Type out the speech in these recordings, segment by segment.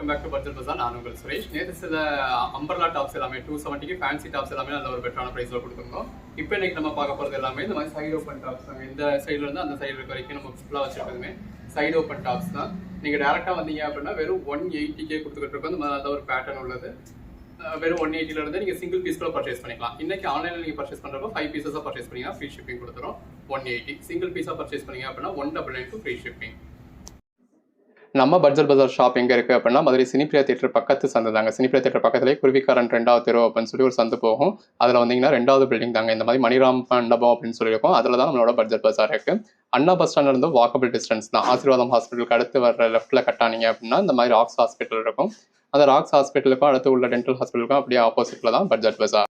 Welcome back to budget பஜார். நான் உங்கள் சுரேஷ். நேற்று சில அம்பர்லா டாப்ஸ் எல்லாமே 270க்கு ஃபேன்சி டாப்ஸ் எல்லாமே நல்ல ஒரு பெட்டரான ப்ரைஸில் கொடுத்துருந்தோம். இப்போ இன்னைக்கு நம்ம பார்க்க போகிறது எல்லாமே இந்த மாதிரி சைடு ஓப்பன் டாப்ஸ் தாங்க. இந்த சைடில் இருந்து அந்த சைடு இருக்க வரைக்கும் நம்ம ஃபுல்லாக வச்சுருக்கோமே சைடு ஓப்பன் டாப்ஸ் தான். நீங்கள் டேரெக்டாக வந்தீங்க அப்படின்னா வெறும் 180K கொடுத்துக்கிட்டு இருக்கோம். இந்த மாதிரி நல்ல ஒரு பேட்டர்ன் உள்ளது. வெறும் 180 இருந்து நீங்கள் சிங்கிள் பீஸ் கூட பர்ச்சேஸ் பண்ணிக்கலாம். இன்னைக்கு ஆன்லைனில் நீங்கள் பர்ச்சேஸ் பண்ணுறப்போ 5 பீஸஸாக பர்ச்சேஸ் பண்ணிங்கன்னா ஃப்ரீ ஷிப்பிங் கொடுத்துரும். 180 சிங்கிள் பீஸாக பர்ச்சேஸ் பண்ணீங்க அப்படின்னா 199 ஃப்ரீ ஷிப்பிங். நம்ம பட்ஜெட் பஜார் ஷாப் எங்கே இருக்குது அப்படின்னா மதுரை சினிப்ரியா தியேட்டர் பக்கத்து சந்து தாங்க. சினிப்ரியா தியேட்டர் பக்கத்துலேயே குருவிக்காரன் 2வது தெரு அப்படின்னு சொல்லி ஒரு சந்து போகும். அதில் வந்தீங்கன்னா 2வது பில்டிங் தாங்க. இந்த மாதிரி மணிராம் மண்டபம் அப்படின்னு சொல்லியிருக்கோம். அதில் தான் நம்மளோட பட்ஜெட் பஜார் இருக்குது. அண்ணா பஸ் ஸ்டாண்ட்ல இருந்து வாக்கபிள் டிஸ்டன்ஸ் தான். ஆசீர்வாதம் ஹாஸ்பிட்டலுக்கு அடுத்து வர லெஃப்ட்டில் கட்டானீங்க அப்படின்னா இந்த மாதிரி ராக்ஸ் ஹாஸ்பிட்டல் இருக்கும். அந்த ராக்ஸ் ஹாஸ்பிட்டலுக்கும் அடுத்து உள்ள டென்டல் ஹாஸ்பிட்டலுக்கும் அப்படியே ஆப்போசிட்டில் தான் பட்ஜெட் பஜார்.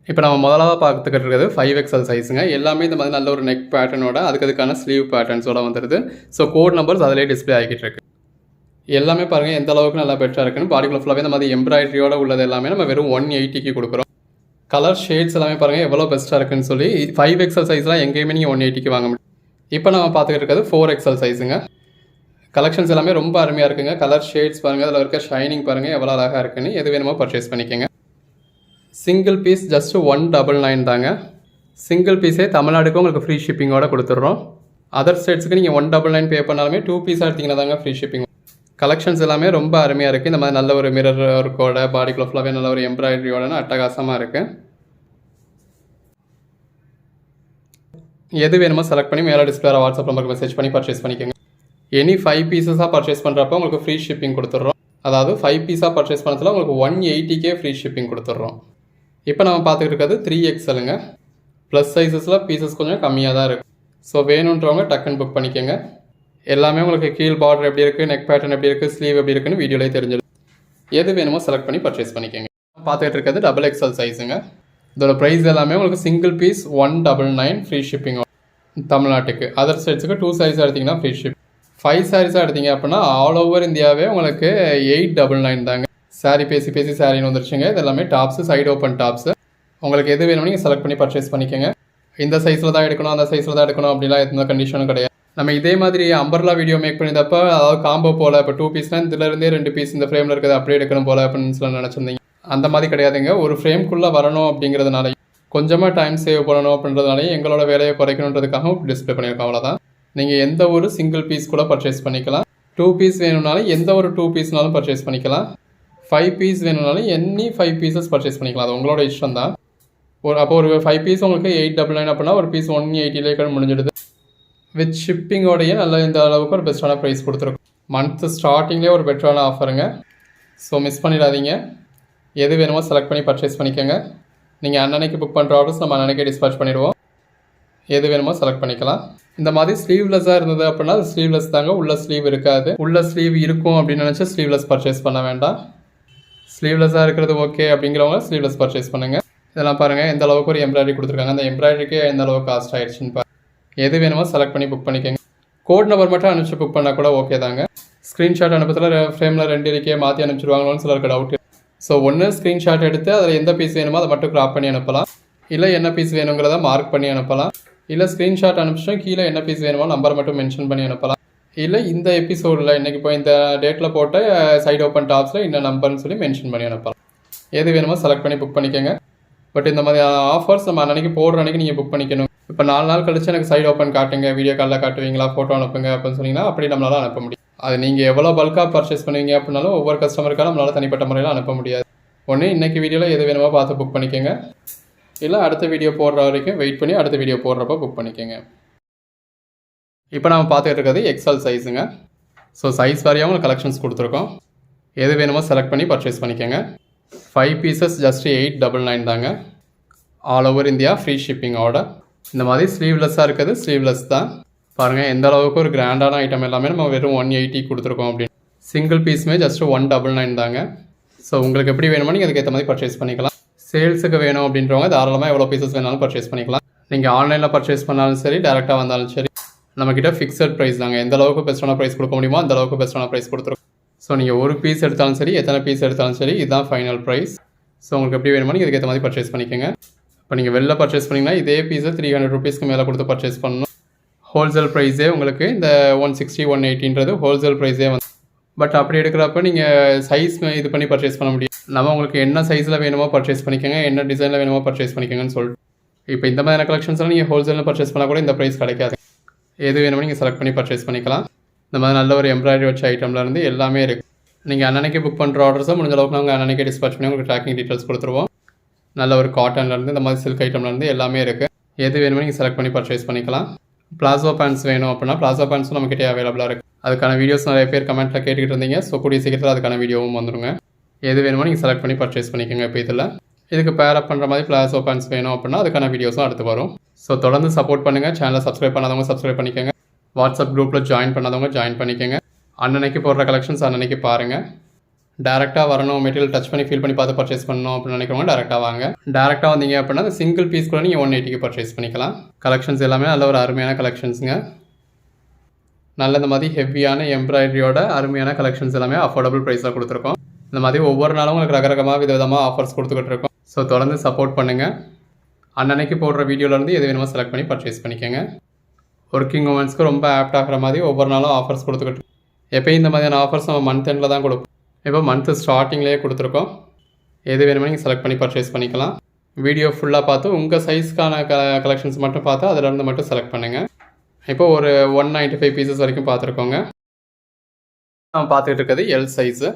இப்போ நம்ம முதலாவது பார்த்துக்கிட்டு இருக்கிறது 5XL சைஸுங்க. எல்லாமே இந்த மாதிரி நல்ல ஒரு நெக் பேட்டர்னோட அதுக்கான ஸ்லீவ் பேட்டர்ன்ஸோட வந்துடுது. ஸோ கோட் நம்பர்ஸ் அதிலே டிஸ்பிளே ஆகிட்டு இருக்கு. எல்லாமே பாருங்கள் எந்த அளவுக்கு நல்லா பெட்டராக இருக்குன்னு. பாடிக்குள்ள ஃபுல்லாகவே இந்த மாதிரி எம்ப்ராய்டரியோட உள்ளது எல்லாமே நம்ம வெறும் 180க்கு கொடுக்குறோம். கலர் ஷேட்ஸ் எல்லாமே பாருங்கள் எவ்வளோ பெஸ்ட்டாக இருக்குன்னு சொல்லி 5XL சைஸ்லாம் எங்கேயுமே நீங்கள் 180க்கு வாங்க முடியும். இப்போ நம்ம பார்த்துக்கிட்டு இருக்கிறது 4XL சைஸுங்க. கலெக்ஷன்ஸ் எல்லாமே ரொம்ப அருமையாக இருக்குங்க. கலர் ஷேட்ஸ் பாருங்கள், அதில் இருக்க ஷைனிங் பாருங்கள் எவ்வளோ அழகாக இருக்குன்னு. எது வேணுமோ பர்ச்சேஸ் பண்ணிக்கோங்க. சிங்கிள் பீஸ் ஜஸ்ட் 199 தாங்க. சிங்கிள் பீஸே தமிழ்நாடுக்கு உங்களுக்கு ஃப்ரீ ஷிப்பிங்கோட கொடுத்துட்றோம். அதர் ஸ்டேட்ஸுக்கு நீங்கள் 199 பே பண்ணாலுமே 2 பீஸாக எடுத்திங்கன்னா தாங்க ஃப்ரீ ஷிப்பிங். கலெக்ஷன்ஸ் எல்லாமே ரொம்ப அருமையாக இருக்குது. இந்த மாதிரி நல்ல ஒரு மிரர் ஒர்க்கோட பாடிக்குள்ள ஃபுல்லாகவே நல்ல ஒரு எம்ப்ராய்டரியோட அட்டகாசமாக இருக்குது. எது வேணுமோ செலக்ட் பண்ணி மேலே டிஸ்பிளே வாட்ஸ்அப் நம்பருக்கு மெசேஜ் பண்ணி பர்ச்சேஸ் பண்ணிக்கோங்க. எனி 5 பீஸஸாக பர்ச்சேஸ் பண்ணுறப்போ உங்களுக்கு ஃப்ரீ ஷிப்பிங் கொடுத்துட்றோம். அதாவது 5 பீஸாக பர்ச்சேஸ் பண்ணதில் உங்களுக்கு 180K ஃப்ரீ ஷிப்பிங் கொடுத்துட்றோம். இப்போ நம்ம பார்த்துக்கிட்டு இருக்கிறது 3XLங்க. ப்ளஸ் சைஸஸில் பீசஸ் கொஞ்சம் கம்மியாக தான் இருக்குது. ஸோ வேணுன்றவங்க டக்குன்னு புக் பண்ணிக்கோங்க. எல்லாமே உங்களுக்கு கீழ் பார்டர் எப்படி இருக்குது, நெக் பேட்டர்ன் எப்படி இருக்குது, ஸ்லீவ் எப்படி இருக்குன்னு வீடியோலேயே தெரிஞ்சிடும். எது வேணுமோ செலக்ட் பண்ணி பர்ச்சேஸ் பண்ணிக்கோங்க. பார்த்துக்கிட்டு இருக்கிறது XXL சைஸுங்க. இதோட ப்ரைஸ் எல்லாமே உங்களுக்கு சிங்கிள் பீஸ் 199 ஃப்ரீ ஷிப்பிங் தமிழ்நாட்டுக்கு. அதர் ஸ்டேட்ஸுக்கு 2 சாரீஸாக எடுத்திங்கன்னா ஃப்ரீ ஷிப். 5 சாரீஸாக எடுத்திங்க அப்படின்னா ஆல் ஓவர் இந்தியாவே உங்களுக்கு 899 தாங்க. சாரீ பேசி சாரின்னு வந்துருச்சுங்க. இது எல்லாமே டாப்ஸு, சைடு ஓப்பன் டாப்ஸு. உங்களுக்கு எது வேணுமோ நீங்கள் செலக்ட் பண்ணி பர்ச்சேஸ் பண்ணிக்கோங்க. இந்த சைஸில் தான் எடுக்கணும், அந்த சைஸில் தான் எடுக்கணும் அப்படிலாம் எந்த கண்டிஷனும் கிடையாது. நம்ம இதே மாதிரி அம்பர்லா வீடியோ மேக் பண்ணியிருந்தப்போ அதாவது காம்போ போல் இப்போ 2 பீஸ்னால் இதிலேருந்தே 2 பீஸ் இந்த ஃப்ரேமில் இருக்கிறது அப்படியே எடுக்கணும் போல் அப்படின்னு சொல்லி நினச்சிருந்தீங்க. அந்த மாதிரி கிடையாதுங்க. ஒரு ஃப்ரேம்குள்ளே வரணும் அப்படிங்கிறதுனால கொஞ்சமாக டைம் சேவ் பண்ணணும் அப்படின்றதுனாலே எங்களோட வேலையை குறைக்கணுன்றதுக்காகவும் டிஸ்பிளே பண்ணியிருக்கோம். அவ்வளோதான். நீங்கள் எந்த ஒரு சிங்கிள் பீஸ் கூட பர்ச்சேஸ் பண்ணிக்கலாம். 2 பீஸ் வேணும்னாலும் எந்த ஒரு 2 பீஸ்னாலும் பர்ச்சேஸ் பண்ணிக்கலாம். 5 பீஸ் வேணும்னாலும் எனி 5 பீசஸ் பர்ச்சேஸ் பண்ணிக்கலாம். அது உங்களோட இஷ்டம் தான். அப்போ ஒரு 5 பீஸ் உங்களுக்கு 899 அப்படின்னா ஒரு பீஸ் 180 முடிஞ்சிடுது. வித் ஷிப்பிங்கோடைய நல்ல இந்த அளவுக்கு ஒரு பெஸ்ட்டான ப்ரைஸ் கொடுத்துருக்கோம். மந்த் ஸ்டார்டிங்லேயே ஒரு பெட்டரான ஆஃபருங்க. ஸோ மிஸ் பண்ணிடாதீங்க. எது வேணுமோ செலக்ட் பண்ணி பர்ச்சேஸ் பண்ணிக்கோங்க. நீங்கள் அன்னன்னைக்கு புக் பண்ணுற ஆர்டர்ஸ் நம்ம அன்னன்னைக்கே டிஸ்பேச் பண்ணிடுவோம். எது வேணுமோ செலக்ட் பண்ணிக்கலாம். இந்த மாதிரி ஸ்லீவ்லெஸ்ஸாக இருந்தது அப்படின்னா அது ஸ்லீவ்லெஸ் தாங்க. உள்ள ஸ்லீவ் இருக்காது. உள்ள ஸ்லீவ் இருக்கும் அப்படின்னு நினச்சா ஸ்லீவ்லெஸ் பர்ச்சேஸ் பண்ண வேண்டாம். ஸ்லீவ்லெஸ்ஸாக இருக்கிறது ஓகே அப்படிங்கிறவங்க ஸ்லீவ்லெஸ் பர்ச்சேஸ் பண்ணுங்கள். இதெல்லாம் பாருங்கள் எந்த அளவுக்கு ஒரு எம்ப்ராய்டரி கொடுத்துருக்காங்க. அந்த எம்ப்ராய்டரிக்கே எந்த அளவுக்கு காஸ்ட் ஆகிடுச்சுன்னு பாருங்கள். எது வேணுமோ செலக்ட் பண்ணி புக் பண்ணிக்கோங்க. கோட் நம்பர் மட்டும் அனுப்பிச்சு புக் பண்ணால் கூட ஓகே தாங்க. ஸ்க்ரீன்ஷாட் அனுப்பத்தில் ஃப்ரேமில் 2 இருக்கே மாற்றி அனுப்பிச்சிருவாங்களோன்னு சிலருக்கு டவுட். ஸோ ஒன்று ஸ்க்ரீன்ஷாட் எடுத்து அதில் எந்த பீஸ் வேணுமோ அதை மட்டும் க்ராப் பண்ணி அனுப்பலாம். இல்லை என்ன பீஸ் வேணுங்கிறத மார்க் பண்ணி அனுப்பலாம். இல்லை ஸ்க்ரீன்ஷாட் அனுப்பிச்சோம் கீழே என்ன பீஸ் வேணுமோ நம்பர் மட்டும் மென்ஷன் பண்ணி அனுப்பலாம். இல்லை இந்த எபிசோடில் இன்றைக்கி இப்போ இந்த டேட்டில் போட்ட சைடு ஓப்பன் டாப்ஸில் இந்த நம்பர்னு சொல்லி மென்ஷன் பண்ணி அனுப்பலாம். எது வேணுமோ செலக்ட் பண்ணி புக் பண்ணிக்கோங்க. பட் இந்த மாதிரி ஆஃபர்ஸ் நம்ம அன்றைக்கி போடுற அன்றைக்கி நீங்கள் புக் பண்ணிக்கணும். இப்போ 4 நாள் கழிச்சு எனக்கு சைடு ஓப்பன் காட்டுங்க, வீடியோ காலில் காட்டுவீங்களா, ஃபோட்டோ அனுப்புங்க அப்படின்னு சொன்னீங்கன்னா அப்படி நம்மளால் அனுப்ப முடியும். அது நீங்கள் எவ்வளோ பல்காக பர்ச்சேஸ் பண்ணுவீங்க அப்படின்னாலும் ஒவ்வொரு கஸ்டமருக்காக நம்மளால் தனிப்பட்ட முறையில் அனுப்ப முடியாது. ஒன்று இன்றைக்கி வீடியோவில் எது வேணுமோ பார்த்து புக் பண்ணிக்கோங்க. இல்லை அடுத்த வீடியோ போடுற வரைக்கும் வெயிட் பண்ணி அடுத்த வீடியோ போடுறப்போ புக் பண்ணிக்கோங்க. இப்போ நம்ம பார்த்துக்கிட்டு இருக்கிறது XL சைஸுங்க. ஸோ சைஸ் வாரியாக உங்களுக்கு கலெக்ஷன்ஸ் கொடுத்துருக்கோம். எது வேணுமோ செலக்ட் பண்ணி பர்ச்சேஸ் பண்ணிக்கோங்க. 5 பீசஸ் ஜஸ்ட் 899 தாங்க. ஆல் ஓவர் இந்தியா ஃப்ரீ ஷிப்பிங்கோட. இந்த மாதிரி ஸ்லீவ்லெஸ்ஸாக இருக்கிறது ஸ்லீவ்லெஸ் தான். பாருங்கள் எந்த அளவுக்கு ஒரு கிராண்டான ஐட்டம் எல்லாமே நம்ம வெறும் 180 கொடுத்துருக்கோம் அப்படின்னு. சிங்கிள் பீஸுமே ஜஸ்ட் 199 தாங்க. ஸோ உங்களுக்கு எப்படி வேணுமோ நீங்கள் அதுக்கேற்ற மாதிரி பர்ச்சேஸ் பண்ணிக்கலாம். சேல்ஸுக்கு வேணும் அப்படின்றவங்க தாராளமாக எவ்வளோ பீசஸ் வேணாலும் பர்ச்சேஸ் பண்ணிக்கலாம். நீங்கள் ஆன்லைனில் பர்ச்சேஸ் பண்ணாலும் சரி, டேரெக்டாக வந்தாலும் சரி, நம்மக்கிட்ட ஃபிக்ஸட் ப்ரைஸ் தாங்க. எந்த அளவுக்கு பெஸ்ட்டான ப்ரைஸ் கொடுக்க முடியுமோ அந்த அளவுக்கு பெஸ்ட்டான ப்ரைஸ் கொடுத்துருக்கோம். ஸோ நீங்கள் ஒரு பீஸ் எடுத்தாலும் சரி, எத்தனை பீஸ் எடுத்தாலும் சரி, இதுதான் ஃபைனல் ப்ரைஸ். ஸோ உங்களுக்கு எப்படி வேணுமோ நீங்கள் இதுக்கேற்ற மாதிரி பர்ச்சேஸ் பண்ணிக்கோங்க. இப்போ நீங்கள் வெளில பர்ச்சேஸ் பண்ணிங்கன்னா இதே பீஸை 300 ருபீஸ்க்கு மேலே கொடுத்து பர்ச்சேஸ் பண்ணணும். ஹோல்சேல் ப்ரைஸே உங்களுக்கு இந்த 160 180ன்றது ஹோல்சேல் ப்ரைஸே வந்து பட் அப்படி எடுக்கிறப்ப நீங்கள் சைஸ் இது பண்ணி பர்ச்சேஸ் பண்ண முடியும். நம்ம உங்களுக்கு என்ன சைஸில் வேணுமோ பர்ச்சேஸ் பண்ணிக்கோங்க, என்ன டிசைனில் வேணுமோ பர்ச்சேஸ் பண்ணிக்கோங்கன்னு சொல்லிட்டு. இப்போ இந்த மாதிரியான கலெக்ஷன்ஸ்லாம் நீங்கள் ஹோல்சேலில் பர்ச்சேஸ் பண்ணால் கூட இந்த ப்ரைஸ் கிடைக்காது. எது வேணுமோ நீங்கள் செலக்ட் பண்ணி பர்ச்சேஸ் பண்ணிக்கலாம். இந்த மாதிரி நல்ல ஒரு எம்ப்ராய்டரி வச்ச ஐட்டம்லேருந்து எல்லாமே இருக்குது. நீங்கள் அன்னன்னைக்கு புக் பண்ணுற ஆர்டர்ஸை முடிஞ்ச அளவுக்கு நாங்கள் அன்னன்னைக்கே டிஸ்பேச் பண்ணி உங்களுக்கு ட்ராக்கிங் டீட்டெயில்ஸ் கொடுத்துருவோம். நல்ல ஒரு காட்டன்லேருந்து இந்த மாதிரி சில்க் ஐட்டம்லேருந்து எல்லாமே இருக்குது. எது வேணுமோ நீங்கள் செலக்ட் பண்ணி பர்ச்சேஸ் பண்ணிக்கலாம். பிளாசோ பேண்ட்ஸ் வேணும் அப்படின்னா பிளாசோ பேண்ட்ஸும் நம்மக்கிட்டே அவைலபிளாக இருக்குது. அதுக்கான வீடியோஸ் நிறைய பேர் கமெண்ட்டில் கேட்டுக்கிட்டு இருந்தீங்க. ஸோ கூடிய சீக்கிரத்தில் அதுக்கான வீடியோவும் வந்துடுங்க. எது வேணுமோ நீங்கள் செலக்ட் பண்ணி பர்ச்சேஸ் பண்ணிக்கோங்க. இப்போ இதில் இதுக்கு பேரப் பண்ணுற மாதிரி பிளாசோ பேண்ட்ஸ் வேணும் அப்படின்னா அதுக்கான வீடியோஸும் அடுத்து வரும். ஸோ தொடர்ந்து சப்போர்ட் பண்ணுங்கள். சேனலை சப்ஸ்கிரைப் பண்ணாதவங்க சப்ஸ்கிரைப் பண்ணிக்கோங்க. வாட்ஸ்அப் குரூப்பில் ஜாயின் பண்ணாதவங்க ஜாயின் பண்ணிக்கோங்க. அன்னன்னைக்கு போடுற கலெக்ஷன்ஸ் அன்னன்னைக்கு பாருங்கள். டேரெக்டாக வரணும், மெட்டீரியல் டச் பண்ணி ஃபீல் பண்ணி பார்த்து பர்ச்சேஸ் பண்ணணும் அப்படின்னு நினைக்கிறவங்க டேரெக்டாக வாங்க. டேரெக்டாக வந்தீங்க அப்படின்னா அந்த சிங்கிள் பீஸ் கூட நீங்கள் 180க்கு பர்ச்சேஸ் பண்ணிக்கலாம். கலெக்ஷன்ஸ் எல்லாமே நல்ல ஒரு அருமையான கலெக்ஷன்ஸுங்க. நல்ல இந்த மாதிரி ஹெவியான எம்ப்ராய்டரியோட அருமையான கலெக்ஷன்ஸ் எல்லாமே அஃபோர்டபுள் ப்ரைஸில் கொடுத்துருக்கோம். இந்த மாதிரி ஒவ்வொரு நாளும் உங்களுக்கு ரகரகமாக விதவிதமாக ஆஃபர்ஸ் கொடுத்துக்கிட்டு இருக்கோம். ஸோ தொடர்ந்து சப்போர்ட் பண்ணுங்கள். அன்னன்னைக்கு போடுற வீடியோலேருந்து எது வேணுமோ செலக்ட் பண்ணி பர்ச்சேஸ் பண்ணிக்கோங்க. ஒர்க்கிங் உமன்ஸ்க்கு ரொம்ப ஆப்ட் ஆகிற மாதிரி ஒவ்வொரு நாளும் ஆஃபர்ஸ் கொடுத்துக்கிட்டு எப்போயும் இந்த மாதிரியான ஆஃபர்ஸ் நம்ம மந்த் எண்டில் தான் கொடுப்போம். இப்போ மந்த்து ஸ்டார்டிங்லேயே கொடுத்துருக்கோம். எது வேணுமோ நீங்கள் செலக்ட் பண்ணி பர்ச்சேஸ் பண்ணிக்கலாம். வீடியோ ஃபுல்லாக பார்த்து உங்கள் சைஸ்க்கான கலெக்ஷன்ஸ் மட்டும் பார்த்து அதிலேருந்து மட்டும் செலக்ட் பண்ணுங்கள். இப்போ ஒரு 195 பீசஸ் வரைக்கும் பார்த்துருக்கோங்க. நம்ம பார்த்துக்கிட்டு இருக்கிறது எல் சைஸு.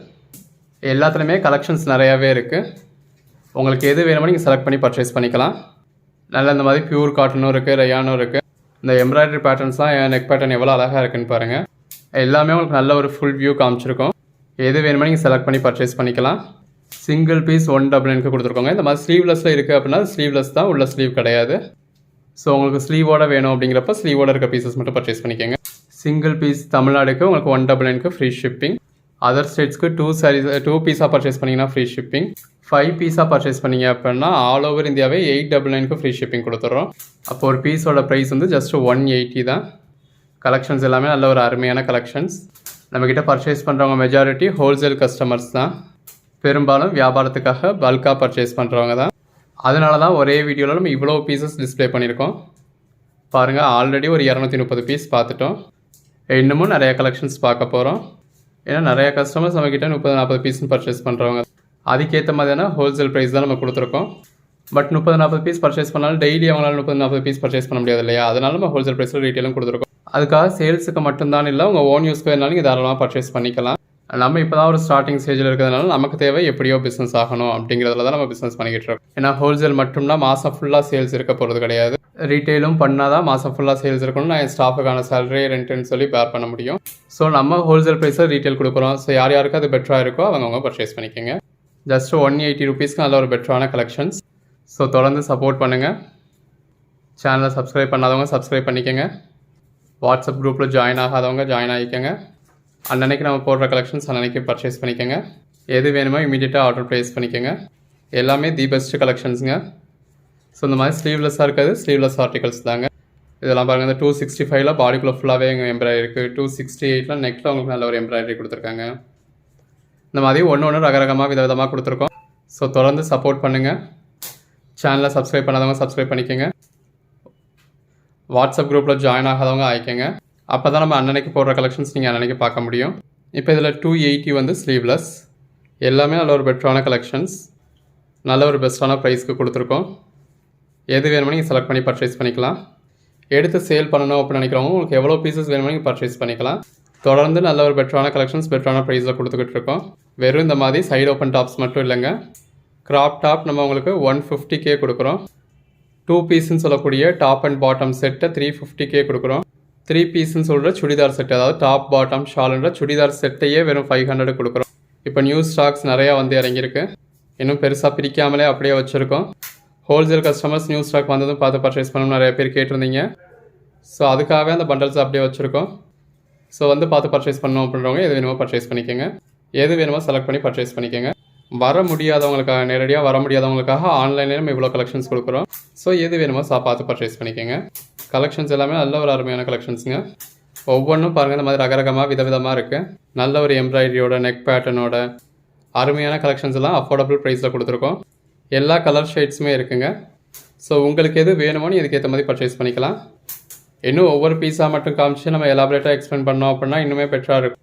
எல்லாத்துலேயுமே கலெக்ஷன்ஸ் நிறையாவே இருக்குது. உங்களுக்கு எது வேணுமோ நீங்கள் செலக்ட் பண்ணி பர்ச்சேஸ் பண்ணிக்கலாம். நல்ல இந்த மாதிரி பியூர் காட்டனும் இருக்குது, ரயானும் இருக்குது. இந்த எம்ப்ராய்டரி பேட்டர்ன்ஸ்லாம் நெக் பேட்டர்ன் எவ்வளோ அழகாக இருக்குன்னு பாருங்கள். எல்லாமே உங்களுக்கு நல்ல ஒரு ஃபுல் வியூ காமிச்சிருக்கோம். எது வேணுமோ நீங்கள் செலக்ட் பண்ணி பர்ச்சேஸ் பண்ணிக்கலாம். சிங்கிள் பீஸ் 199க்கு கொடுத்துருக்கோங்க. இந்த மாதிரி ஸ்லீவ்லெஸில் இருக்குது அப்படின்னா ஸ்லீவ்லெஸ் தான், உள்ள ஸ்லீவ் கிடையாது. ஸோ உங்களுக்கு ஸ்லீவோட வேணும் அப்படிங்கிறப்ப ஸ்லீவோட இருக்க பீசஸ் மட்டும் பர்ச்சேஸ் பண்ணிக்கோங்க. சிங்கிள் பீஸ் தமிழ்நாடுக்கு உங்களுக்கு 199க்கு ஃப்ரீ ஷிப்பிங். அதர் ஸ்டேட்ஸ்க்கு 2 பீஸாக பர்ச்சேஸ் பண்ணிங்கன்னா ஃப்ரீ ஷிப்பிங். 5 பீஸாக பர்ச்சேஸ் பண்ணிங்க அப்படின்னா ஆல் ஓவர் இந்தியாவே 899க்கு ஃப்ரீ ஷிப்பிங் கொடுத்துட்றோம். அப்போ ஒரு பீஸோட ப்ரைஸ் வந்து ஜஸ்ட் 180 தான். கலெக்ஷன்ஸ் எல்லாமே நல்ல ஒரு அருமையான கலெக்ஷன்ஸ். நம்மக்கிட்ட பர்ச்சேஸ் பண்ணுறவங்க மெஜாரிட்டி ஹோல்சேல் கஸ்டமர்ஸ் தான். பெரும்பாலும் வியாபாரத்துக்காக பல்காக பர்ச்சேஸ் பண்ணுறவங்க தான். அதனால தான் ஒரே வீடியோவில் நம்ம இவ்வளோ பீசஸ் டிஸ்பிளே பண்ணியிருக்கோம். பாருங்கள், ஆல்ரெடி ஒரு 230 பீஸ் பார்த்துட்டோம். இன்னமும் நிறைய கலெக்ஷன்ஸ் பார்க்க போகிறோம். ஏன்னா நிறைய கஸ்டமர்ஸ் நம்மக்கிட்ட 30-40 பீஸ்னு பர்ச்சேஸ் பண்ணுறவங்க. அதுக்கேற்ற மாதிரியான ஹோல்சேல் ப்ரைஸ் தான் நம்ம கொடுத்துருக்கோம். பட் 30-40 பீஸ் பர்ச்சேஸ் பண்ணாலும் டெய்லி அவங்களால 30-40 பீஸ் பர்ச்சேஸ் பண்ண முடியாது இல்லையா? அதனால நம்ம ஹோல்சேல் ப்ரைஸில் ரீட்டெயிலும் கொடுத்துருக்கோம். அதுக்காக சேல்ஸுக்கு மட்டும்தான் இல்லை, உங்கள் ஓன் யூஸ்க்கு வேணாலும் நீங்கள் தாராளமாக பர்ச்சேஸ் பண்ணிக்கலாம். நம்ம இப்போ தான் ஒரு ஸ்டார்டிங் ஸ்டேஜில் இருக்கிறதுனால நமக்கு தேவை எப்படியோ பிஸ்னஸ் ஆகணும் அப்படிங்கிறதுல தான் நம்ம பிஸ்னஸ் பண்ணிக்கிட்டு இருக்கோம். ஏன்னா ஹோல்சேல் மட்டும்னா மாதம் ஃபுல்லாக சேல்ஸ் இருக்க போகிறது கிடையாது. ரீட்டெயிலும் பண்ணால் தான் மாதம் ஃபுல்லாக சேல்ஸ் இருக்கணும். நான் என் ஸ்டாஃபுக்கான சேலரி ரெண்ட்டுன்னு சொல்லி பேர் பண்ண முடியும். ஸோ நம்ம ஹோல்சேல் ப்ரைஸில் ரீட்டெயில் கொடுக்குறோம். ஸோ யார் யாருக்கு அது பெட்டராக இருக்கோ அவங்க பர்ச்சேஸ் பண்ணிக்கோங்க. ஜஸ்ட் 180 ருபீஸ்க்கு நல்ல ஒரு பெட்டரான கலெக்ஷன்ஸ். ஸோ தொடர்ந்து சப்போர்ட் பண்ணுங்கள். சேனலை சப்ஸ்கிரைப் பண்ணாதவங்க சப்ஸ்கிரைப் பண்ணிக்கோங்க. வாட்ஸ்அப் குரூப்பில் ஜாயின் ஆகாதவங்க ஜாயின் ஆகிக்கோங்க. அன்னன்னைக்கு நம்ம போடுற கலெக்ஷன்ஸ் அன்னன்னைக்கு பர்ச்சேஸ் பண்ணிக்கோங்க. எது வேணுமோ இமீடியட்டாக ஆர்டர் ப்ளேஸ் பண்ணிக்கோங்க. எல்லாமே தி பெஸ்ட் கலெக்ஷன்ஸுங்க. ஸோ இந்த மாதிரி ஸ்லீவ்லெஸ்ஸாக இருக்காது, ஸ்லீவ்லெஸ் ஆர்டிகல்ஸ் தாங்க. இதெல்லாம் பாருங்கள், இந்த 265ல் பாடிக்குள்ளே ஃபுல்லாகவே எங்கள் எம்ப்ராய்டரி இருக்குது. 268ல் நெக்கில் உங்களுக்கு நல்ல ஒரு எம்ப்ராய்டரி கொடுத்துருக்காங்க. இந்த மாதிரி ஒன்று ரகரகமாக விதவிதமாக கொடுத்துருக்கோம். ஸோ தொடர்ந்து சப்போர்ட் பண்ணுங்கள். சேனலை சப்ஸ்கிரைப் பண்ணாதவங்க சப்ஸ்கிரைப் பண்ணிக்கோங்க. வாட்ஸ்அப் குரூப்பில் ஜாயின் ஆகாதவங்க ஆகிக்கோங்க. அப்போ தான் நம்ம அன்னன்னைக்கு போடுற கலெக்ஷன்ஸ் நீங்கள் அன்னன்னைக்கு பார்க்க முடியும். இப்போ இதில் 280 வந்து ஸ்லீவ்லெஸ். எல்லாமே நல்ல ஒரு பெட்டரான கலெக்ஷன்ஸ். நல்ல ஒரு பெஸ்ட்டான ப்ரைஸ்க்கு கொடுத்துருக்கோம். எது வேணுமோ நீங்கள் செலக்ட் பண்ணி பர்ச்சேஸ் பண்ணிக்கலாம். எடுத்து சேல் பண்ணணும் அப்படின்னு நினைக்கிறவங்க உங்களுக்கு எவ்வளோ பீசஸ் வேணுமோ நீங்கள் பர்ச்சேஸ் பண்ணிக்கலாம். தொடர்ந்து நல்ல ஒரு பெட்டரான கலெக்ஷன்ஸ் பெட்டரான ப்ரைஸில் கொடுத்துக்கிட்டு இருக்கோம். வெறும் இந்த மாதிரி சைடு ஓப்பன் டாப்ஸ் மட்டும் இல்லைங்க. கிராப் டாப் நம்ம உங்களுக்கு 150K கொடுக்குறோம். 2 பீஸ்ன்னு சொல்லக்கூடிய டாப் அண்ட் பாட்டம் செட்டை 350K கொடுக்குறோம். 3 பீஸ்ன்னு சொல்கிற சுடிதார் செட், அதாவது டாப் பாட்டம் ஷால்ன்ற சுடிதார் செட்டையே வெறும் 500 கொடுக்குறோம். இப்போ நியூ ஸ்டாக்ஸ் நிறையா வந்து இறங்கியிருக்கு. இன்னும் பெருசாக பிரிக்காமலே அப்படியே வச்சுருக்கோம். ஹோல்சேல் கஸ்டமர்ஸ் நியூ ஸ்டாக் வந்ததும் பார்த்து பர்ச்சேஸ் பண்ணணும் நிறைய பேர் கேட்டிருந்தீங்க. ஸோ அதுக்காகவே அந்த பண்டல்ஸ் அப்படியே வச்சுருக்கோம். ஸோ வந்து பார்த்து பர்ச்சேஸ் பண்ணணும் அப்படின்றவங்க எது வேணுமோ பர்ச்சேஸ் பண்ணிக்கோங்க. எது வேணுமோ செலக்ட் பண்ணி பர்ச்சேஸ் பண்ணிக்கோங்க. வர முடியாதவங்களுக்காக, நேரடியாக வர முடியாதவங்களுக்காக ஆன்லைன்லேயே நம்ம இவ்வளோ கலெக்ஷன்ஸ் கொடுக்குறோம். ஸோ எது வேணுமோ பார்த்து பர்ச்சேஸ் பண்ணிக்கோங்க. கலெக்ஷன்ஸ் எல்லாமே நல்ல ஒரு அருமையான கலெக்ஷன்ஸுங்க. ஒவ்வொன்றும் பாருங்கள், இந்த மாதிரி ரகரகமாக விதவிதமாக இருக்குது. நல்ல ஒரு எம்ப்ராய்டரியோட நெக் பேட்டர்னோட அருமையான கலெக்ஷன்ஸ் எல்லாம் அஃபோர்டபுள் ப்ரைஸில் கொடுத்துருக்கோம். எல்லா கலர் ஷேட்ஸுமே இருக்குங்க. ஸோ உங்களுக்கு எது வேணுமோ இதுக்கேற்ற மாதிரி பர்ச்சேஸ் பண்ணிக்கலாம். இன்னும் ஒவ்வொரு பீஸாக மட்டும் காமிச்சு நம்ம எலாபரேட்டாக எக்ஸ்பிளைன் பண்ணோம் அப்படின்னா இன்னுமே பெட்டராக இருக்கும்.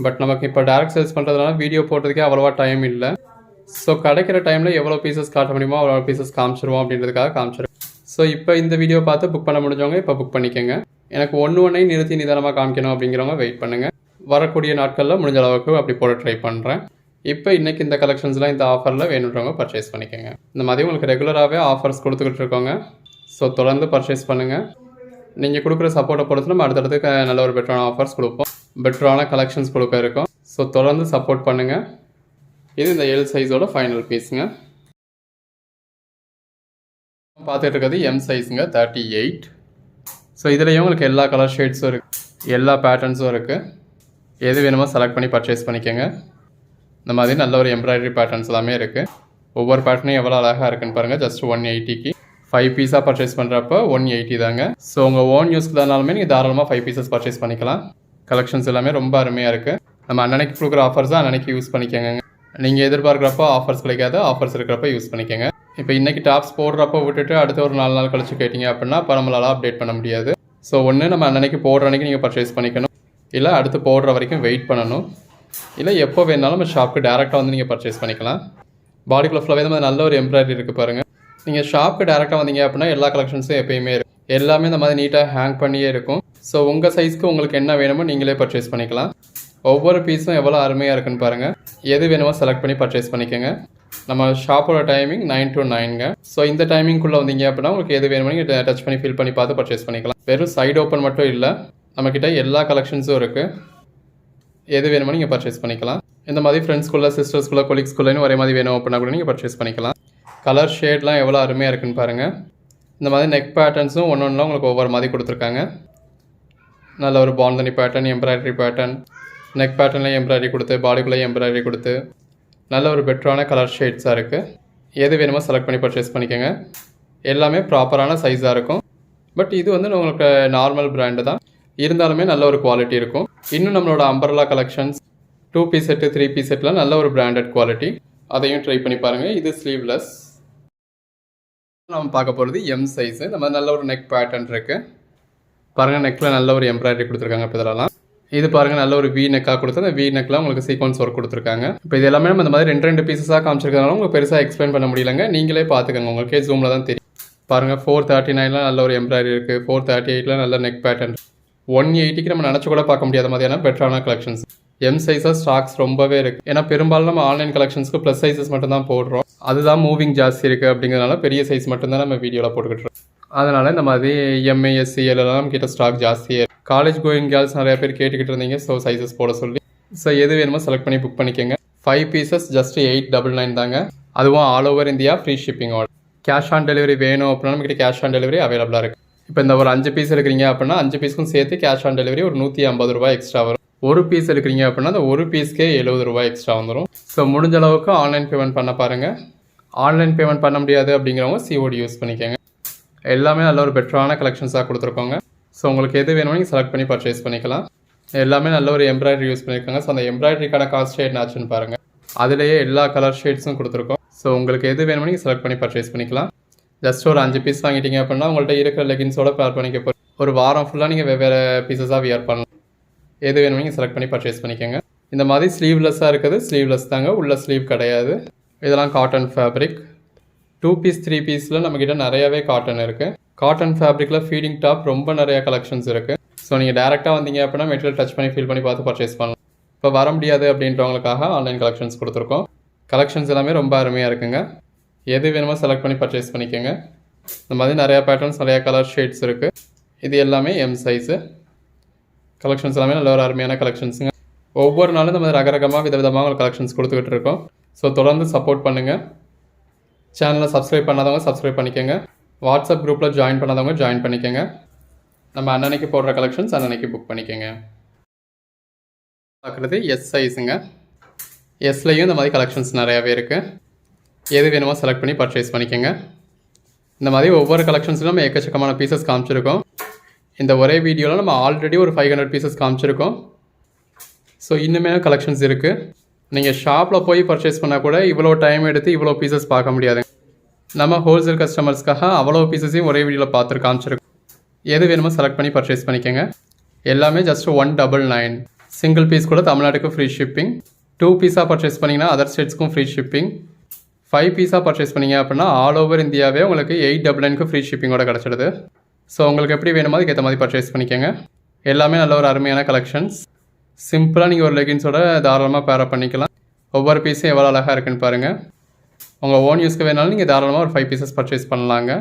பட் நமக்கு இப்போ டேரக்ட் சேல்ஸ் பண்ணுறதுனால வீடியோ போடுறதுக்கே அவ்வளோவா டைம் இல்லை. ஸோ கிடைக்கிற டைமில் எவ்வளோ பீசஸ் காட்ட முடியுமோ அவ்வளோ பீசஸ் காமிச்சிருவோம் அப்படின்றதுக்காக காமிச்சிருக்கோம். ஸோ இப்போ இந்த வீடியோ பார்த்து புக் பண்ண முடிஞ்சவங்க இப்போ புக் பண்ணிக்கோங்க. எனக்கு ஒன்றையும் நிறுத்தி நிதானமாக காமிக்கணும் அப்படிங்கிறவங்க வெயிட் பண்ணுங்கள். வரக்கூடிய நாட்களில் முடிஞ்ச அளவுக்கு அப்படி போட ட்ரை பண்ணுறேன். இப்போ இன்றைக்கி இந்த கலெக்ஷன்ஸ்லாம் இந்த ஆஃபரில் வேணுன்றவங்க பர்ச்சேஸ் பண்ணிக்கோங்க. இந்த மாதிரி உங்களுக்கு ரெகுலராகவே ஆஃபர்ஸ் கொடுத்துக்கிட்டு இருக்கோங்க. ஸோ தொடர்ந்து பர்ச்சேஸ் பண்ணுங்கள். நீங்கள் கொடுக்குற சப்போர்ட்டை பொறுத்து நம்ம அடுத்தடுத்து நல்ல ஒரு பெட்டரான ஆஃபர்ஸ் கொடுப்போம், பெட்டரான கலெக்ஷன்ஸ் கொடுக்க இருக்கோம். ஸோ தொடர்ந்து சப்போர்ட் பண்ணுங்கள். இது இந்த எல் சைஸோட ஃபைனல் பீஸுங்க. பார்த்துட்டு இருக்கிறது எம் சைஸுங்க 38. ஸோ இதுலேயும் உங்களுக்கு எல்லா கலர் ஷேட்ஸும் இருக்குது, எல்லா பேட்டர்ன்ஸும் இருக்குது. எது வேணுமோ செலக்ட் பண்ணி பர்ச்சேஸ் பண்ணிக்கோங்க. இந்த மாதிரி நல்ல ஒரு எம்ப்ராய்டரி பேட்டர்ன்ஸ் எல்லாமே இருக்குது. ஒவ்வொரு பேட்டர்னும் எவ்வளோ அழகாக இருக்குன்னு பாருங்கள். ஜஸ்ட் 180க்கு 5 பீஸாக பர்ச்சேஸ் பண்ணுறப்போ 180 தாங்க. ஸோ உங்கள் ஓன் யூஸ்க்கு தானாலுமே நீங்கள் தாராளமாக 5 பீசஸ் பர்ச்சேஸ் பண்ணிக்கலாம். கலெக்ஷன்ஸ் எல்லாமே ரொம்ப அருமையாக இருக்குது. நம்ம அன்னன்னைக்கு கொடுக்குற ஆஃபர்ஸ் தான் அன்னன்னைக்கு யூஸ் பண்ணிக்கோங்க. நீங்கள் எதிர்பார்க்குறப்போ ஆஃபர்ஸ் கிடைக்காது, ஆஃபர்ஸ் இருக்கிறப்ப யூஸ் பண்ணிக்கோங்க. இப்போ இன்றைக்கி டாப்ஸ் போடுறப்போ விட்டுட்டு அடுத்த ஒரு 4 நாள் கழிச்சு கேட்டிங்க அப்படின்னா இப்போ நம்மளால் அப்டேட் பண்ண முடியாது. ஸோ ஒன்று நம்ம அன்னன்னைக்கு போடுற அன்றைக்கி நீங்கள் பர்ச்சேஸ் பண்ணிக்கணும், இல்லை அடுத்து போடுற வரைக்கும் வெயிட் பண்ணணும், இல்லை எப்போ வேணாலும் நம்ம ஷாப்புக்கு டேரெக்டாக வந்து நீங்கள் பர்ச்சேஸ் பண்ணிக்கலாம். பாடிக்குள்ள ஃபுல்லாகவே இந்த மாதிரி நல்ல ஒரு எம்ப்ராய்டரி இருக்குது பாருங்கள். நீங்கள் ஷாப்புக்கு டேரெக்டாக வந்தீங்க அப்படின்னா எல்லா கலெக்ஷன்ஸும் எப்பயுமே இருக்கும், எல்லாமே இந்த மாதிரி நீட்டாக ஹேங் பண்ணியே இருக்கும். ஸோ உங்கள் சைஸ்க்கு உங்களுக்கு என்ன வேணுமோ நீங்களே பர்ச்சேஸ் பண்ணிக்கலாம். ஒவ்வொரு பீஸும் எவ்வளோ அருமையாக இருக்குன்னு பாருங்கள். எது வேணுமோ செலக்ட் பண்ணி பர்ச்சேஸ் பண்ணிக்கோங்க. நம்ம ஷாப்போட டைமிங் 9 to 9ங்க. ஸோ இந்த டைமிங்குள்ளே வந்தீங்க அப்படின்னா உங்களுக்கு எது வேணுமோ நீங்கள் டச் பண்ணி ஃபீல் பண்ணி பார்த்து பர்ச்சேஸ் பண்ணிக்கலாம். வெறும் சைடு ஓப்பன் மட்டும் இல்லை, நம்மக்கிட்ட எல்லா கலெக்ஷன்ஸும் இருக்குது. எது வேணுமோ நீங்கள் பர்ச்சேஸ் பண்ணிக்கலாம். இந்த மாதிரி ஃப்ரெண்ட்ஸ்குள்ளே, சிஸ்டர்ஸ்குள்ளே, கொலீக்ஸ்குள்ளேன்னு ஒரே மாதிரி வேணும் அப்படின்னா கூட நீங்கள் பர்ச்சேஸ் பண்ணிக்கலாம். கலர் ஷேட்லாம் எவ்வளோ அருமையாக இருக்குன்னு பாருங்கள். இந்த மாதிரி நெக் பேட்டர்ன்ஸும் ஒன்று உங்களுக்கு ஒவ்வொரு மாதிரி கொடுத்துருக்காங்க. நல்ல ஒரு bandhani pattern, embroidery pattern, neck பேட்டர்ன்லேயும் எம்ப்ராய்டரி கொடுத்து, பாடிக்குள்ளேயும் எம்ப்ராய்டரி கொடுத்து நல்ல ஒரு பெட்டரான கலர் ஷேட்ஸாக இருக்குது. எது வேணுமோ செலக்ட் பண்ணி பர்ச்சேஸ் பண்ணிக்கோங்க. எல்லாமே ப்ராப்பரான சைஸாக இருக்கும். பட் இது வந்து உங்களுக்கு நார்மல் பிராண்டு தான், இருந்தாலுமே நல்ல ஒரு குவாலிட்டி இருக்கும். இன்னும் நம்மளோட umbrella collections 2 piece set, 3 piece செட்டில் நல்ல ஒரு பிராண்டட் குவாலிட்டி, அதையும் ட்ரை பண்ணி பாருங்கள். இது ஸ்லீவ்லெஸ். நம்ம பார்க்க போகிறது எம் சைஸு. இந்த மாதிரி நல்ல ஒரு நெக் பேட்டர்ன் இருக்குது பாருங்கள். நெக்கில் நல்ல ஒரு எம்ப்ராய்டரி கொடுத்துருக்காங்க. இப்போ இதெல்லாம் இது பாருங்கள், நல்ல ஒரு வி நெக்காக கொடுத்து அந்த வி நெக்கில் உங்களுக்கு சீக்வன்ஸ் ஒர்க் கொடுத்துருக்காங்க. இப்போ இது எல்லாமே நம்ம இந்த மாதிரி 2 பீஸஸாக காமிச்சிருக்கனால உங்களுக்கு பெருசாக எக்ஸ்பிளைன் பண்ண முடியலங்க. நீங்களே பார்த்துக்கோங்க, உங்களுக்கே ஜூமில் தான் தெரியும். பாருங்கள் 439 நல்ல ஒரு எம்ப்ராய்டரி இருக்குது, 438 நல்ல நெக் பேட்டர்ன், 180க்கு நம்ம நினச்சி கூட பார்க்க முடியாத மாதிரியான பெட்டரான கலெக்ஷன்ஸ். எம் சைஸாக ஸ்டாக்ஸ் ரொம்பவே இருக்குது. ஏன்னா பெரும்பாலும் நம்ம ஆன்லைன் கலெக்ஷன்ஸ்க்கு ப்ளஸ் சைஸஸ் மட்டும் தான் போடுறோம். அதுதான் மூவிங் ஜாஸ்தி இருக்குது அப்படிங்கிறதுனால பெரிய சைஸ் மட்டும்தான் நம்ம வீடியோவில் போட்டுக்கிட்டு இருக்கோம். அதனால் இந்த மாதிரி எம்ஏ, எஸ்சி எல்லாம் நம்ம கிட்ட ஸ்டாக் ஜாஸ்தியாக இருக்குது. காலேஜ் கோயிங் கேர்ள்ஸ் நிறைய பேர் கேட்டுக்கிட்டு இருந்தீங்க. ஸோ சைஸஸ் போட சொல்லி ஸோ எது வேணுமோ செலக்ட் பண்ணி புக் பண்ணிக்கோங்க. 5 பீசஸ் ஜஸ்ட் 899 தாங்க. அதுவும் ஆல் ஓவர் இந்தியா ஃப்ரீ ஷிப்பிங்கோட. கேஷ் ஆன் டெலிவரி வேணும் அப்படின்னா நம்மகிட்ட கேஷ் ஆன் டெலிவரி அவைலபிளாக இருக்குது. இப்போ இந்த ஒரு 5 பீஸ் எடுக்கிறீங்க அப்படின்னா 5 பீஸ்க்கும் சேர்த்து கேஷ் ஆன் டெலிவரி ஒரு 150 ரூபாய் எக்ஸ்ட்ரா வரும். ஒரு பீஸ் எடுக்கிறீங்க அப்படின்னா அந்த ஒரு பீஸ்க்கே 70 ரூபாய் எக்ஸ்ட்ரா வந்துடும். ஸோ முடிஞ்ச அளவுக்கு ஆன்லைன் பேமெண்ட் பண்ண பாருங்கள். ஆன்லைன் பேமெண்ட் பண்ண முடியாது அப்படிங்கிறவங்க சிஓடி யூஸ் பண்ணிக்கோங்க. எல்லாமே நல்ல ஒரு பெட்டரான கலெக்ஷன்ஸாக கொடுத்துருக்கோங்க. ஸோ உங்களுக்கு எது வேணுமோ நீங்கள் செலக்ட் பண்ணி பர்ச்சேஸ் பண்ணிக்கலாம். எல்லாமே நல்ல ஒரு எம்ப்ராய்டரி யூஸ் பண்ணியிருக்காங்க. ஸோ அந்த எம்ப்ராய்டரிக்கான காஸ்ட் ஷேட் ஆச்சுன்னு பாருங்கள். அதுலேயே எல்லா கலர் ஷேட்ஸும் கொடுத்துருக்கோம். ஸோ உங்களுக்கு எது வேணுமோ நீங்கள் செலக்ட் பண்ணி பர்ச்சேஸ் பண்ணிக்கலாம். ஜஸ்ட் ஒரு 5 பீஸ் வாங்கிட்டீங்க அப்படின்னா உங்கள்கிட்ட இருக்கிற லெகின்ஸோட பேர் பண்ணிக்க போகிறோம். ஒரு வாரம் ஃபுல்லாக நீங்கள் வெவ்வேறு பீஸஸாக வியர் பண்ணலாம். எது வேணுமோ நீங்கள் செலக்ட் பண்ணி பர்ச்சேஸ் பண்ணிக்கோங்க. இந்த மாதிரி ஸ்லீவ்லெஸ்ஸாக இருக்குது, ஸ்லீவ்லெஸ் தாங்க, உள்ள ஸ்லீவ் கிடையாது. இதெல்லாம் காட்டன் ஃபேப்ரிக். 2 பீஸ் 3 பீஸில் நம்மக்கிட்ட நிறையாவே காட்டன் இருக்குது. காட்டன் ஃபேப்ரிக்கில் ஃபீடிங் டாப் ரொம்ப நிறைய கலெக்ஷன்ஸ் இருக்குது. ஸோ நீங்கள் டேரெக்டாக வந்தீங்க அப்படின்னா மெட்டீரியல் டச் பண்ணி ஃபீல் பண்ணி பார்த்து பர்ச்சேஸ் பண்ணலாம். இப்போ வர முடியாது அப்படின்றவங்களுக்காக ஆன்லைன் கலெக்ஷன்ஸ் கொடுத்துருக்கோம். கலெக்ஷன்ஸ் எல்லாமே ரொம்ப அருமையாக இருக்குங்க. எது வேணுமோ செலக்ட் பண்ணி பர்ச்சேஸ் பண்ணிக்கோங்க. இந்த மாதிரி நிறையா பேட்டர்ன்ஸ், நிறையா கலர் ஷேட்ஸ் இருக்குது. இது எல்லாமே எம் சைஸு. கலெக்ஷன்ஸ் எல்லாமே நல்ல ஒரு அருமையான கலெக்ஷன்ஸுங்க. ஒவ்வொரு நாளும் இந்த மாதிரி ரகரகமாக விதவிதமாக உங்களுக்கு கலெக்ஷன்ஸ் கொடுத்துக்கிட்டு இருக்கோம். ஸோ தொடர்ந்து சப்போர்ட் பண்ணுங்கள். சேனலை சப்ஸ்கிரைப் பண்ணாதவங்க சப்ஸ்கிரைப் பண்ணிக்கோங்க. வாட்ஸ்அப் குரூப்பில் ஜாயின் பண்ணாதவங்க ஜாயின் பண்ணிக்கோங்க. நம்ம அன்னன்னைக்கு போடுற கலெக்ஷன்ஸ் அன்னன்னைக்கு புக் பண்ணிக்கோங்க. பார்க்குறது எஸ் சைஸுங்க. எஸ்லையும் இந்த மாதிரி கலெக்ஷன்ஸ் நிறையாவே இருக்குது. எது வேணுமோ செலக்ட் பண்ணி பர்ச்சேஸ் பண்ணிக்கோங்க. இந்த மாதிரி ஒவ்வொரு கலெக்ஷன்ஸ்லையும் நம்ம எக்கச்சக்கமான பீசஸ் காமிச்சிருக்கோம். இந்த ஒரே வீடியோவில் நம்ம ஆல்ரெடி ஒரு 500 பீசஸ் காமிச்சிருக்கோம். ஸோ இன்னுமே கலெக்ஷன்ஸ் இருக்குது. நீங்கள் ஷாப்பில் போய் பர்ச்சேஸ் பண்ணால் கூட இவ்வளோ டைம் எடுத்து இவ்வளோ பீசஸ் பார்க்க முடியாது. நம்ம ஹோல்சேல் கஸ்டமர்ஸ்க்காக அவ்வளோ பீசஸையும் ஒரே வீடியோவில் பார்த்துட்டு காமிச்சிருக்கோம். எது வேணுமோ செலக்ட் பண்ணி பர்ச்சேஸ் பண்ணிக்கோங்க. எல்லாமே ஜஸ்ட் 199. சிங்கிள் பீஸ் கூட தமிழ்நாட்டுக்கு ஃப்ரீ ஷிப்பிங். 2 பீஸாக பர்ச்சேஸ் பண்ணிங்கன்னா அதர் ஸ்டேட்ஸ்க்கும் ஃப்ரீ ஷிப்பிங். 5 பீஸாக பர்ச்சேஸ் பண்ணிங்க அப்படின்னா ஆல் ஓவர் இந்தியாவே உங்களுக்கு 899க்கு ஃப்ரீ ஷிப்பிங்கோட கிடச்சிடுது. ஸோ உங்களுக்கு எப்படி வேணுமோ அதுக்கேற்ற மாதிரி பர்ச்சேஸ் பண்ணிக்கோங்க. எல்லாமே நல்ல ஒரு அருமையான கலெக்ஷன்ஸ். சிம்பிளாக நீங்கள் ஒரு லெகின்ஸோட தாராளமாக பேரப் பண்ணிக்கலாம். ஒவ்வொரு பீஸும் எவ்வளோ அழகாக இருக்குன்னு பாருங்கள். உங்கள் ஓன் யூஸ்க்கு வேணாலும் நீங்கள் தாராளமாக ஒரு 5 பீசஸ் பர்ச்சேஸ் பண்ணலாங்க.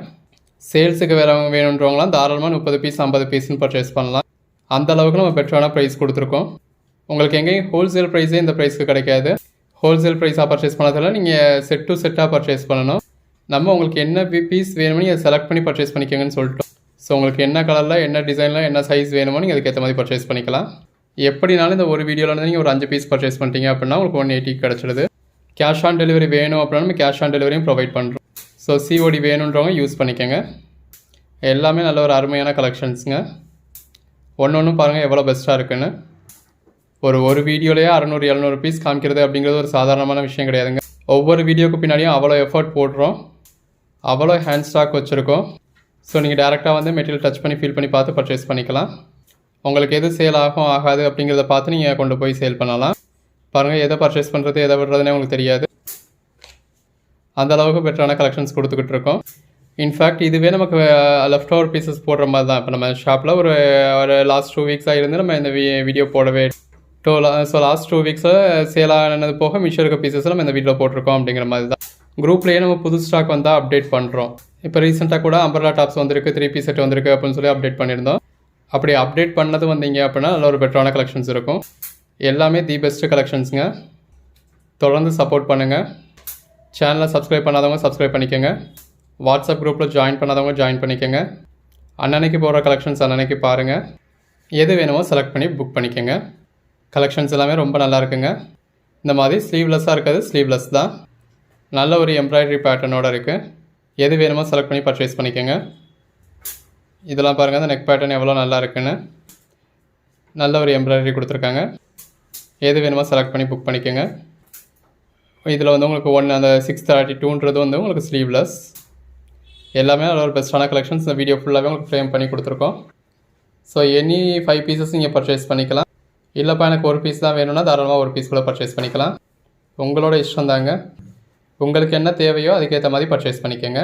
சேல்ஸுக்கு வேணுன்றவங்களாம் தாராளமாக 30 பீஸ் 50 பீஸ்னு பர்ச்சேஸ் பண்ணலாம். அந்த அளவுக்கு நம்ம பெட்டரான ப்ரைஸ் கொடுத்துருக்கோம். உங்களுக்கு எங்கேயும் ஹோல்சேல் ப்ரைஸே இந்த ப்ரைஸ்க்கு கிடைக்காது. ஹோல்சேல் ப்ரைஸாக பர்ச்சேஸ் பண்ணதில் நீங்கள் செட் டு செட்டாக பர்ச்சேஸ் பண்ணணும். நம்ம உங்களுக்கு என்ன பீஸ் வேணுமோ நீங்கள் செலக்ட் பண்ணி பர்ச்சேஸ் பண்ணிக்கோங்கன்னு சொல்லிட்டோம். ஸோ உங்களுக்கு என்ன கலரில் என்ன டிசைனில் என்ன சைஸ் வேணுமோ நீங்கள் அதுக்கேற்ற மாதிரி பர்ச்சேஸ் பண்ணிக்கலாம். எப்படினாலும் இந்த ஒரு வீடியோவில் வந்து நீங்கள் ஒரு 5 பீஸ் பர்ச்சேஸ் பண்ணிட்டீங்க அப்படின்னா உங்களுக்கு 180 கிடச்சிடுது. கேஷ் ஆன் டெலிவரி வேணும் அப்படின்னா நம்ம கேஷ் ஆன் டெலிவரியும் ப்ரொவைட் பண்ணுறோம். ஸோ சிஓடி வேணுன்றவங்க யூஸ் பண்ணிக்கோங்க. எல்லாமே நல்ல ஒரு அருமையான கலெக்ஷன்ஸுங்க. ஒன்று பாருங்கள் எவ்வளோ பெஸ்ட்டாக இருக்குன்னு. ஒரு வீடியோலேயே 600-700 பீஸ் காமிக்கிறது அப்படிங்கிறது ஒரு சாதாரணமான விஷயம் கிடையாதுங்க. ஒவ்வொரு வீடியோக்கு பின்னாடியும் அவ்வளோ எஃபர்ட் போடுறோம், அவ்வளோ ஹேண்ட் ஸ்டாக் வச்சுருக்கோம். ஸோ நீங்கள் டேரெக்டாக வந்து மெட்டீரியல் டச் பண்ணி ஃபீல் பண்ணி பார்த்து பர்ச்சேஸ் பண்ணிக்கலாம். உங்களுக்கு எது சேல் ஆகும் ஆகாது அப்படிங்கிறத பார்த்து நீங்கள் கொண்டு போய் சேல் பண்ணலாம். பாருங்கள் எதை பர்ச்சேஸ் பண்ணுறது எதை விடுறதுனே உங்களுக்கு தெரியாது. அந்த அளவுக்கு பெட்டரான கலெக்ஷன்ஸ் கொடுத்துக்கிட்டு இருக்கோம். இன்ஃபேக்ட் இதுவே நமக்கு லெஃப்ட் ஓவர் பீசஸ் போடுற மாதிரி தான். இப்போ நம்ம ஷாப்பில் ஒரு லாஸ்ட் 2 வீக்ஸாக இருந்து நம்ம இந்த வீடியோ போடவே ஸோ லாஸ்ட் 2 வீக்ஸில் சேல் ஆனது போக மிச்சம் இருக்க பீசஸ் நம்ம இந்த வீடியோவில் போட்டிருக்கோம் அப்படிங்கிற மாதிரி தான். குரூப்லேயே நம்ம புது ஸ்டாக் வந்தால் அப்டேட் பண்ணுறோம். இப்போ ரீசெண்டாக கூட அம்பர்லா டாப்ஸ் வந்திருக்கு, 3 பீஸ் செட் வந்திருக்கு அப்படின்னு சொல்லி அப்டேட் பண்ணியிருந்தோம். அப்படி அப்டேட் பண்ணது வந்தீங்க அப்படின்னா நல்ல ஒரு பெட்டரான கலெக்ஷன்ஸ் இருக்கும். எல்லாமே தி பெஸ்ட்டு கலெக்ஷன்ஸுங்க. தொடர்ந்து சப்போர்ட் பண்ணுங்கள். சேனலை சப்ஸ்கிரைப் பண்ணாதவங்க சப்ஸ்கிரைப் பண்ணிக்கோங்க. வாட்ஸ்அப் குரூப்பில் ஜாயின் பண்ணாதவங்க ஜாயின் பண்ணிக்கோங்க. அன்னன்னைக்கு போடுற கலெக்ஷன்ஸ் அன்னன்னைக்கு பாருங்கள். எது வேணுமோ செலக்ட் பண்ணி புக் பண்ணிக்கோங்க. கலெக்ஷன்ஸ் எல்லாமே ரொம்ப நல்லா இருக்குங்க. இந்த மாதிரி ஸ்லீவ்லெஸ்ஸாக இருக்கிறது ஸ்லீவ்லெஸ் தான். நல்ல ஒரு எம்ப்ராய்டரி பேட்டர்னோடு இருக்குது. எது வேணுமோ செலக்ட் பண்ணி பர்ச்சேஸ் பண்ணிக்கோங்க. இதெல்லாம் பாருங்கள், அந்த நெக் பேட்டர்ன் எவ்வளோ நல்லா இருக்குன்னு. நல்ல ஒரு எம்ப்ராய்டரி கொடுத்துருக்காங்க. எது வேணுமோ செலக்ட் பண்ணி புக் பண்ணிக்கோங்க. இதில் வந்து உங்களுக்கு அந்த 632ன்றது வந்து உங்களுக்கு ஸ்லீவ்லெஸ். எல்லாமே நல்ல ஒரு பெஸ்ட்டான கலெக்ஷன்ஸ். இந்த வீடியோ ஃபுல்லாகவே உங்களுக்கு ஃப்ரேம் பண்ணி கொடுத்துருக்கோம். ஸோ எனி 5 பீசஸ் நீங்கள் பர்ச்சேஸ் பண்ணிக்கலாம். இல்லைப்பா எனக்கு ஒரு பீஸ் தான் வேணும்னா தாராளமாக ஒரு பீஸ் கூட பர்ச்சேஸ் பண்ணிக்கலாம். உங்களோட இஷ்டம் தாங்க. உங்களுக்கு என்ன தேவையோ அதுக்கேற்ற மாதிரி பர்ச்சேஸ் பண்ணிக்கோங்க.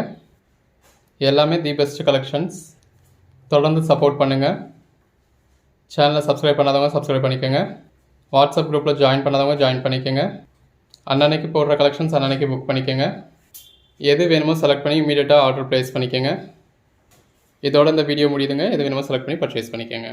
எல்லாமே தி பெஸ்ட் கலெக்ஷன்ஸ். தொடர்ந்து சப்போர்ட் பண்ணுங்கள். சேனலை சப்ஸ்கிரைப் பண்ணாதவங்க சப்ஸ்கிரைப் பண்ணிக்கோங்க. வாட்ஸ்அப் குரூப்பில் ஜாயின் பண்ணாதவங்க ஜாயின் பண்ணிக்கோங்க. அன்னன்னைக்கு போடுற கலெக்ஷன்ஸ் அன்னன்னைக்கு புக் பண்ணிக்கோங்க. எது வேணுமோ செலக்ட் பண்ணி இமீடியட்டாக ஆர்டர் ப்ளேஸ் பண்ணிக்கோங்க. இதோட இந்த வீடியோ முடியுதுங்க. எது வேணுமோ செலக்ட் பண்ணி பர்ச்சேஸ் பண்ணிக்கோங்க.